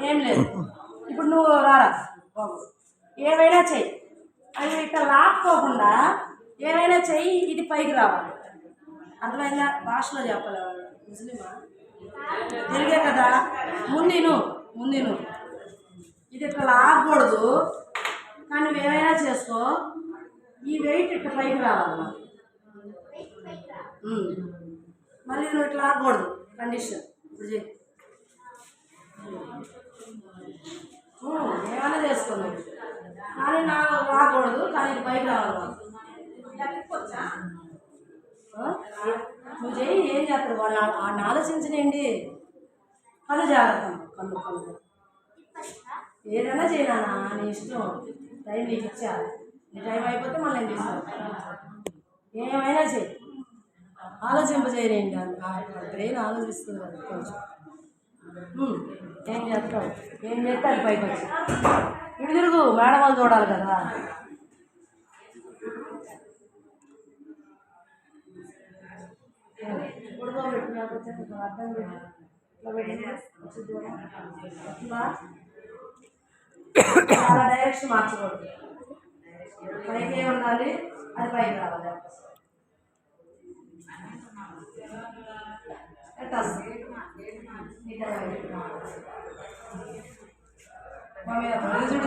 ఏం లేదు. ఇప్పుడు నువ్వు రారా బాబు, ఏమైనా చెయ్యి. అది ఇక్కడ లాక్కోకుండా ఏమైనా చెయ్యి, ఇది పైకి రావాలి. అర్థమైందా? భాషలో చెప్పాలి. ముస్లిమా తెలుగే కదా. ముందు ఇది ఇట్లా లాగకూడదు, కానీ నువ్వేమైనా చేసుకో. ఈ వెయిట్ ఇట్లా పైకి రావాలి. మళ్ళీ నువ్వు ఇట్లా లాగకూడదు. కండిషన్ ఇప్పుడు చెయ్యి. ఏమైనా చేసుకోండి, కానీ నాకు రాకూడదు, కానీ ఇది పైకి రావాలి. నువ్వు చెయ్యి. ఏం చేస్తారు వాళ్ళని ఆలోచించనండి. కళ్ళు జాగ్రత్త, కళ్ళు ఏదైనా చేయనా నీ ఇష్టం. టైం నీకు ఇచ్చా, నీ టైం అయిపోతే మళ్ళీ నేను తీసుకో. ఏమైనా చెయ్యి, ఆలోచింపజేయనండి. బ్రెయిన్ ఆలోచిస్తుంది కదా కొంచెం. ఏం చేస్తావు? ఏం చేస్తే అది పైకి వచ్చి ఇటు తిరుగు. మేడం వాళ్ళు చూడాలి కదా. ఉడకబెట్టిన అర్థం చాలా డైరెక్షన్ మార్చకూడదు. పైకి ఉండాలి, అది పైకి రావాలి. చూడు